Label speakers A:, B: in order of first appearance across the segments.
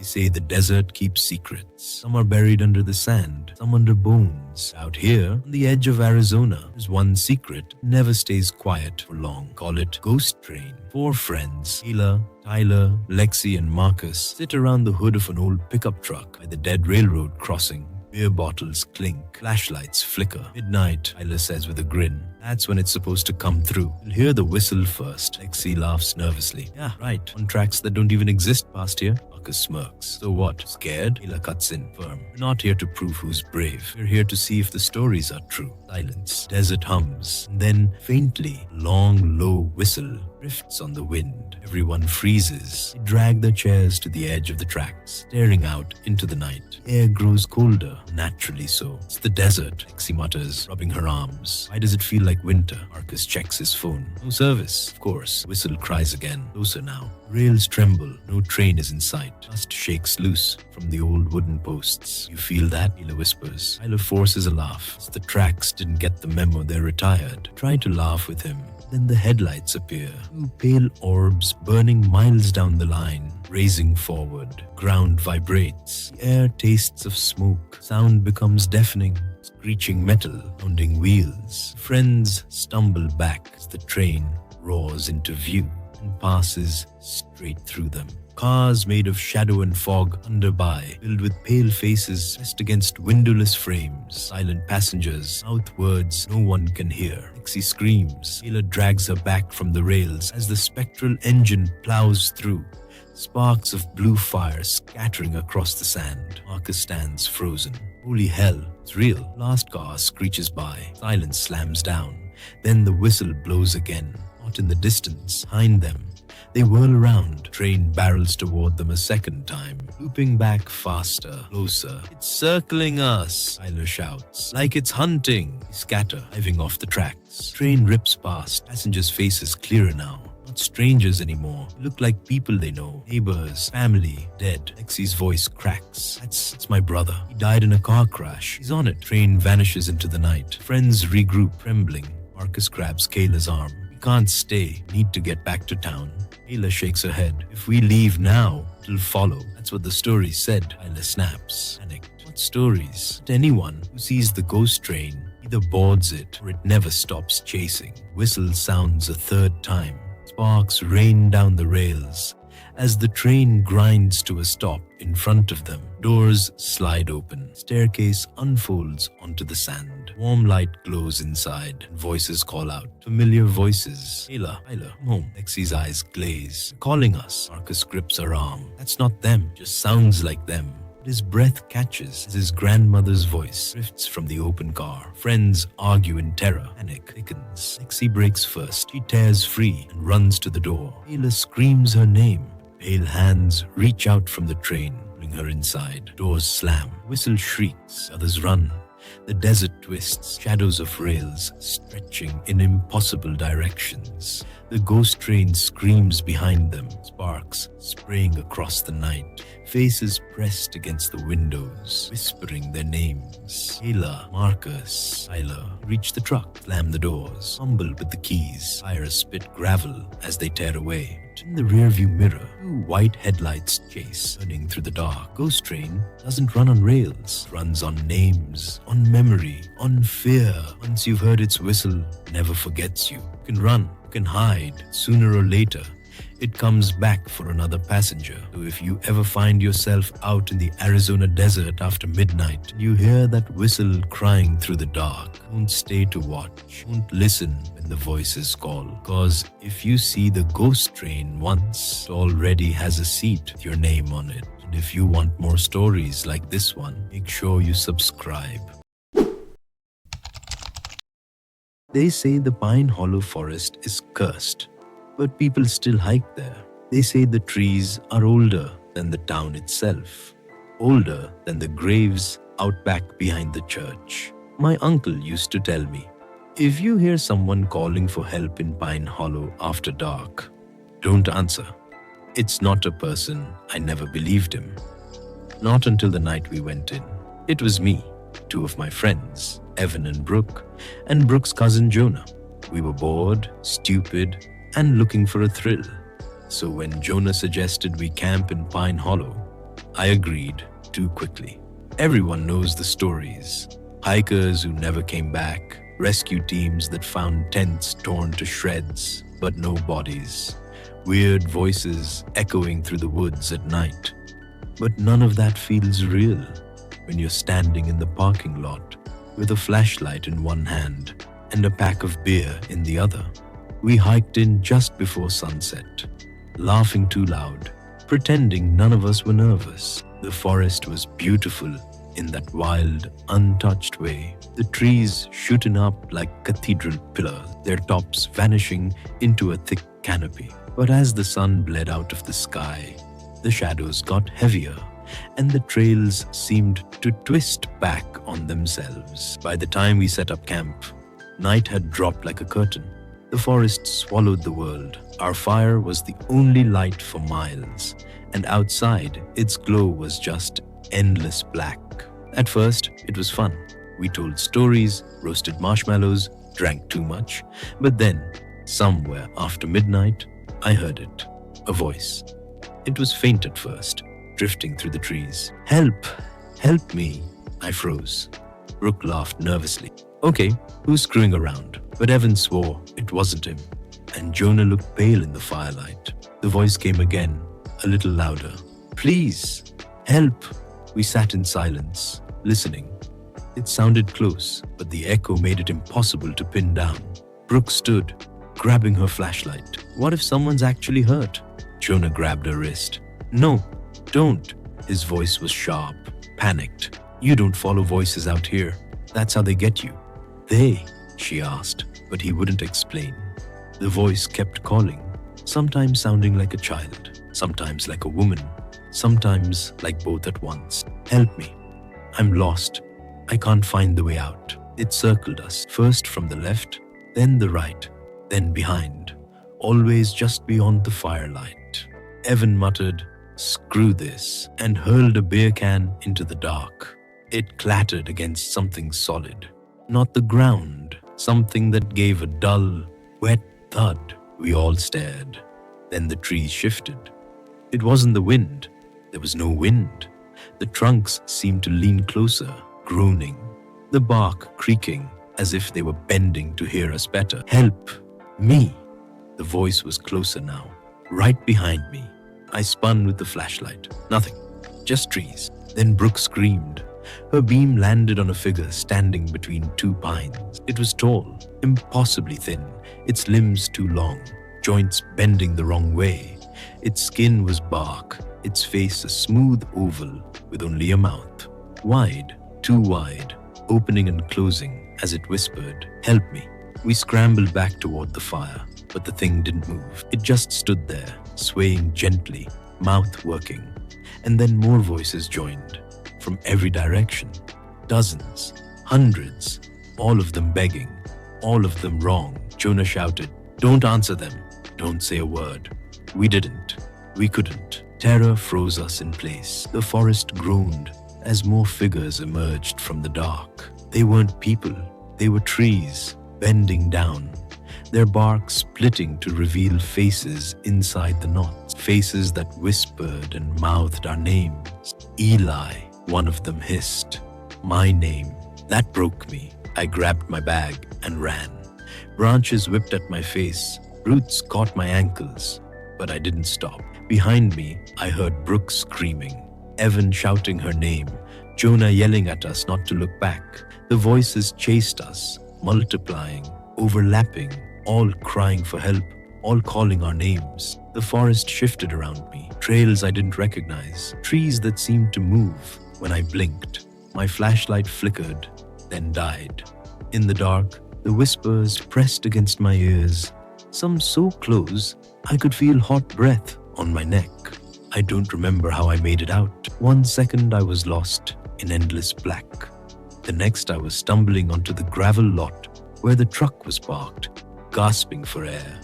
A: They say the desert keeps secrets. Some are buried under the sand, some under bones. Out here, on the edge of Arizona, there's one secret never stays quiet for long. Call it Ghost Train. Four friends, Ayla, Tyler, Lexi, and Marcus, sit around the hood of an old pickup truck by the dead railroad crossing. Beer bottles clink, flashlights flicker. Midnight, Tyler says with a grin. That's when it's supposed to come through. You'll hear the whistle first. Lexi laughs nervously. Yeah, right. On tracks that don't even exist past here. Marcus smirks. So what? Scared? Ayla cuts in, firm. We're not here to prove who's brave. We're here to see if the stories are true. Silence. Desert hums. And then, faintly, a long, low whistle drifts on the wind. Everyone freezes. They drag their chairs to the edge of the tracks, staring out into the night. Air grows colder, naturally so. It's the desert, Lexi mutters, rubbing her arms. Why does it feel like winter? Marcus checks his phone. No service, of course. Whistle cries again, closer now. Rails tremble. No train is in sight. Dust shakes loose from the old wooden posts. You feel that? Ayla whispers. Tyler forces a laugh. It's the tracks didn't get the memo they're retired. Try to laugh with him. Then the headlights appear. Two pale orbs burning miles down the line, racing forward. Ground vibrates. The air tastes of smoke. Sound becomes deafening. Screeching metal, pounding wheels. Friends stumble back as the train roars into view and passes straight through them. Cars made of shadow and fog underby, filled with pale faces pressed against windowless frames. Silent passengers, mouth words no one can hear. Lexi screams. Ayla drags her back from the rails as the spectral engine plows through. Sparks of blue fire scattering across the sand. Marcus stands frozen. Holy hell, it's real. Last car screeches by. Silence slams down. Then the whistle blows again. Not in the distance, behind them. They whirl around. Train barrels toward them a second time, looping back faster, closer. It's circling us, Tyler shouts. Like it's hunting. They scatter, diving off the tracks. Train rips past. Passengers' faces clearer now. Not strangers anymore. They look like people they know. Neighbors, family, dead. Lexi's voice cracks. That's my brother. He died in a car crash. He's on it. Train vanishes into the night. Friends regroup, trembling. Marcus grabs Kayla's arm. We can't stay. Need to get back to town. Ayla shakes her head. If we leave now, it'll follow. That's what the story said. Ayla snaps. Panicked. What stories? But anyone who sees the ghost train either boards it or it never stops chasing. Whistle sounds a third time. Sparks rain down the rails. As the train grinds to a stop in front of them, doors slide open. Staircase unfolds onto the sand. Warm light glows inside, and voices call out. Familiar voices. Ayla, come home. Lexi's eyes glaze. Calling us. Marcus grips her arm. That's not them. Just sounds like them. But his breath catches as his grandmother's voice drifts from the open car. Friends argue in terror. Panic thickens. Lexi breaks first. She tears free and runs to the door. Ayla screams her name. Pale hands reach out from the train, pulling her inside. Doors slam. Whistle shrieks. Others run. The desert twists, shadows of rails stretching in impossible directions. The ghost train screams behind them, sparks spraying across the night. Faces pressed against the windows, whispering their names. Ayla, Marcus, Tyler reach the truck, slam the doors, fumble with the keys. Tires spit gravel as they tear away. In the rearview mirror, two white headlights chase, running through the dark. Ghost train doesn't run on rails. It runs on names, on memory, on fear. Once you've heard its whistle, it never forgets you. You can run, you can hide. Sooner or later, it comes back for another passenger. So if you ever find yourself out in the Arizona desert after midnight, and you hear that whistle crying through the dark, don't stay to watch. Don't listen when the voices call. Because if you see the ghost train once, it already has a seat with your name on it. And if you want more stories like this one, make sure you subscribe. They say the Pine Hollow forest is cursed, but people still hike there. They say the trees are older than the town itself, older than the graves out back behind the church. My uncle used to tell me, if you hear someone calling for help in Pine Hollow after dark, don't answer. It's not a person. I never believed him. Not until the night we went in. It was me, two of my friends, Evan and Brooke, and Brooke's cousin Jonah. We were bored, stupid, and looking for a thrill. So when Jonah suggested we camp in Pine Hollow, I agreed too quickly. Everyone knows the stories. Hikers who never came back, rescue teams that found tents torn to shreds, but no bodies, weird voices echoing through the woods at night. But none of that feels real when you're standing in the parking lot with a flashlight in one hand and a pack of beer in the other. We hiked in just before sunset, laughing too loud, pretending none of us were nervous. The forest was beautiful in that wild, untouched way. The trees shooting up like cathedral pillars, their tops vanishing into a thick canopy. But as the sun bled out of the sky, the shadows got heavier, and the trails seemed to twist back on themselves. By the time we set up camp, night had dropped like a curtain. The forest swallowed the world. Our fire was the only light for miles, and outside, its glow was just endless black. At first, it was fun. We told stories, roasted marshmallows, drank too much. But then, somewhere after midnight, I heard it. A voice. It was faint at first, drifting through the trees. "Help! Help me!" I froze. Brooke laughed nervously. "Okay, who's screwing around?" But Evan swore it wasn't him, and Jonah looked pale in the firelight. The voice came again, a little louder. "Please, help!" We sat in silence, listening. It sounded close, but the echo made it impossible to pin down. Brooke stood, grabbing her flashlight. "What if someone's actually hurt?" Jonah grabbed her wrist. "No, don't." His voice was sharp, panicked. "You don't follow voices out here. That's how they get you." "They?" she asked, but he wouldn't explain. The voice kept calling, sometimes sounding like a child, sometimes like a woman, sometimes like both at once. "Help me. I'm lost. I can't find the way out." It circled us, first from the left, then the right, then behind, always just beyond the firelight. Evan muttered, "Screw this," and hurled a beer can into the dark. It clattered against something solid. Not the ground, something that gave a dull, wet thud. We all stared. Then the trees shifted. It wasn't the wind. There was no wind. The trunks seemed to lean closer, groaning. The bark creaking as if they were bending to hear us better. "Help! Me!" The voice was closer now, right behind me. I spun with the flashlight. Nothing. Just trees. Then Brooke screamed. Her beam landed on a figure standing between two pines. It was tall, impossibly thin, its limbs too long, joints bending the wrong way. Its skin was bark, its face a smooth oval with only a mouth. Wide, too wide, opening and closing as it whispered, "Help me." We scrambled back toward the fire, but the thing didn't move. It just stood there, swaying gently, mouth working. And then more voices joined. From every direction. Dozens, hundreds, all of them begging, all of them wrong. Jonah shouted, "Don't answer them. Don't say a word." We didn't. We couldn't. Terror froze us in place. The forest groaned as more figures emerged from the dark. They weren't people. They were trees, bending down, their bark splitting to reveal faces inside the knots. Faces that whispered and mouthed our names. "Eli," one of them hissed. My name. That broke me. I grabbed my bag and ran. Branches whipped at my face. Roots caught my ankles. But I didn't stop. Behind me, I heard Brooke screaming, Evan shouting her name, Jonah yelling at us not to look back. The voices chased us, multiplying, overlapping, all crying for help, all calling our names. The forest shifted around me, trails I didn't recognize, trees that seemed to move. When I blinked, my flashlight flickered, then died. In the dark, the whispers pressed against my ears, some so close I could feel hot breath on my neck. I don't remember how I made it out. 1 second I was lost in endless black. The next I was stumbling onto the gravel lot where the truck was parked, gasping for air.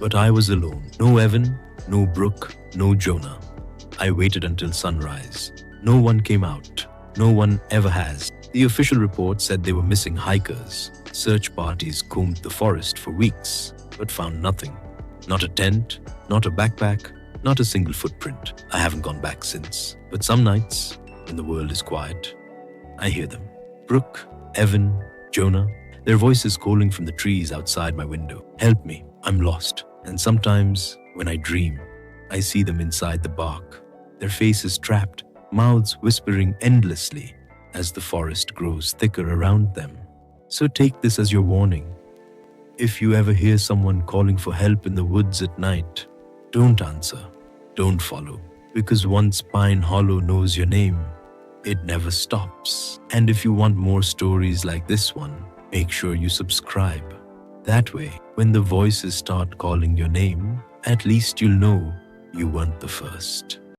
A: But I was alone. No Evan, no Brooke, no Jonah. I waited until sunrise. No one came out. No one ever has. The official report said they were missing hikers. Search parties combed the forest for weeks, but found nothing. Not a tent, not a backpack, Not a single footprint. I haven't gone back since. But some nights, when the world is quiet, I hear them. Brooke, Evan, Jonah, their voices calling from the trees outside my window. Help me, I'm lost. And sometimes, when I dream, I see them inside the bark, their faces trapped, mouths whispering endlessly as the forest grows thicker around them. So take this as your warning. If you ever hear someone calling for help in the woods at night, don't answer, don't follow, because once Pine Hollow knows your name, it never stops. And if you want more stories like this one, make sure you subscribe. That way, when the voices start calling your name, at least you'll know you weren't the first.